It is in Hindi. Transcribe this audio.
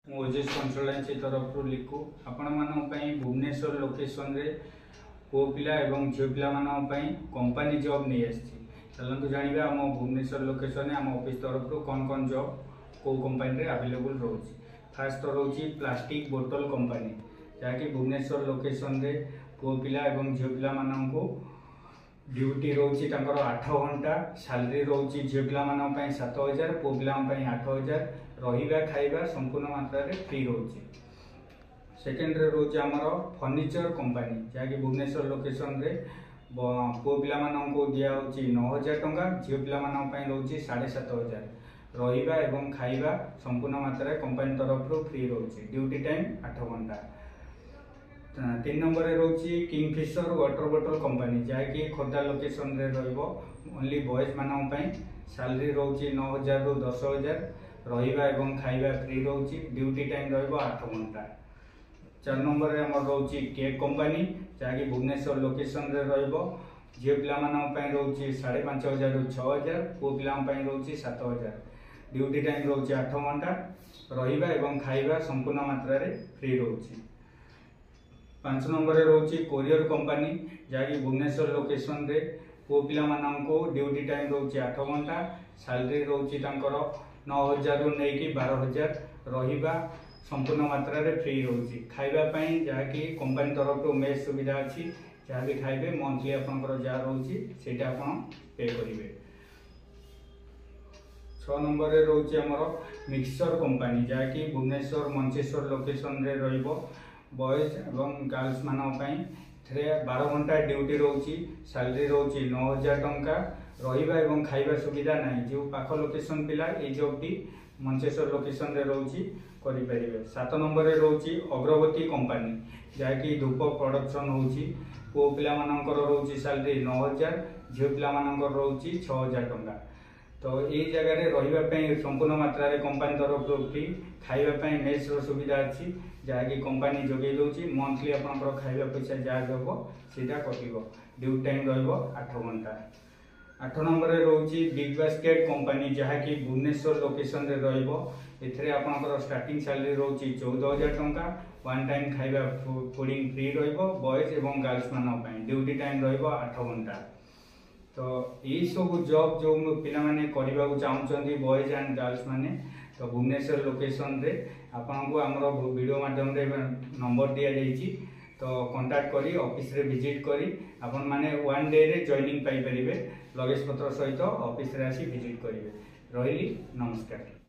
ओजेस कंसल्टेंसी तरफ लिखु आपण मानी भुवनेश्वर लोकेशन रे पु पिला एवं झील पिला कंपनी जॉब नहीं आसी चलतु जाना आम भुवनेश्वर लोकेशन आम ऑफिस तरफ कौन कौन जॉब को कंपनी अवेलेबल रोचे। फास्ट तो रोचे प्लास्टिक बोतल कंपनी जहाँकि भुवनेश्वर लोकेशन रे पु पिला एवं झील पिला मानू ड्यूटी रोचे 8 घंटा सैलरी रोचे झील पिला 7,000 पु पिला 8,000 रहा खाइबा संपूर्ण मात्रा रे फ्री रोचे। सेकेंड रे रोचे आमर फर्निचर कंपनी जहाँकि भुवनेश्वर लोकेशन रे पु पिला दिया 9,000 टंका झील पिला रोचे 7,500 रहा एवं खाइबा संपूर्ण मात्रा कंपनी तरफ फ्री रोचे। ड्यूटी टाइम 8 घंटा। 3 नंबर रे रोची किंगफिशर वाटर बोतल कंपनी जहाँकि खोर्धा लोकेशन रे रहिबो ओनली बॉयज मानन पई सैलरी रोची 9,000 रु 10,000 रहिबा एवं खाइबा फ्री रोची। ड्यूटी टाइम रहिबो 8 घंटा। 4 नंबर रे हमर रोची केक कंपनी जहाँकि भुवनेश्वर लोकेशन रे रहिबो झील पिला मानन पई रोची 5,500 रु 6,000 पु पिला पई रोची 7,000 ड्यूटी टाइम रोची 8 घंटा रहिबा एवं खाइबा संपूर्ण मात्रा रे फ्री रोची। 5 नंबर रे रोची कोरियर कंपनी जहाँकि भुवनेश्वर लोकेशन रे पु पिला माननको ड्यूटी टाइम रोची 8 घंटा सैलरी रोची 9,000 रु नेकी 12,000 रहिबा संपूर्ण मात्रा रे फ्री रोची। खाइबा पई जहाँकि कंपनी तरफ मेस सुविधा अच्छी जहाँ भी खाइबे मंथली आपनकर जहाँ रोची सेटा आपन पे करिवे। 6 नंबर रे रोची हमर मिक्सचर कंपनी जहाँकि भुवनेश्वर मंचेश्वर लोकेशन रे रहिबो बॉयज एवं गर्ल्स मानी 12 घंटा ड्यूटी रोची सैलरी रोची 9,000 टंका रहिबा एवं खाइबा सुविधा नहीं जो पाख लोकेशन पिला ये जॉब भी मंचेश्वर लोकेशन रे रोची करि परिबे। 7 नंबर रे रोची अग्रवती कंपनी जहाँकि धूप प्रोडक्शन होची पु पिला मानकर रोची सैलरी 9,000 झील पिला मानकर रोची 6,000 टंका। तो ये जगह रही संपूर्ण मात्रा रे कंपनी तरफ फ्री खाइबा मेस सुविधा अच्छी जहाँकि कंपनी जोगे दूसरी मंथली आपंकर खाइबा पैसा जहाँ देव सीटा कटो। ड्यूटी टाइम रठ घंटा। 8 नंबर रे रोची बिग बास्केट कंपनी जहाँकि भुवनेश्वर लोकेशन रे रहिबो एथरे आपनकर स्टार्टिंग सैलरी रोची 14,000 टंका वन टाइम खाइबा फूडिंग फ्री रहिबो बॉयज एवं गर्ल्स मानन पई। ड्यूटी टाइम रहिबो 8 घंटा। तो यही सब जॉब जो पिला माने करबा चाहूँगी बॉयज एंड गर्ल्स माने तो भुवनेश्वर लोकेशन रे आपन को हमरो वीडियो माध्यम रे नंबर दिया जाइछि तो कांटेक्ट करी ऑफिस रे विजिट करी आपन माने 1 डे रे जॉइनिंग पाई परिबे लगेज पत्र सहित ऑफिस रे आसी विजिट करिवे। रहिली नमस्कार।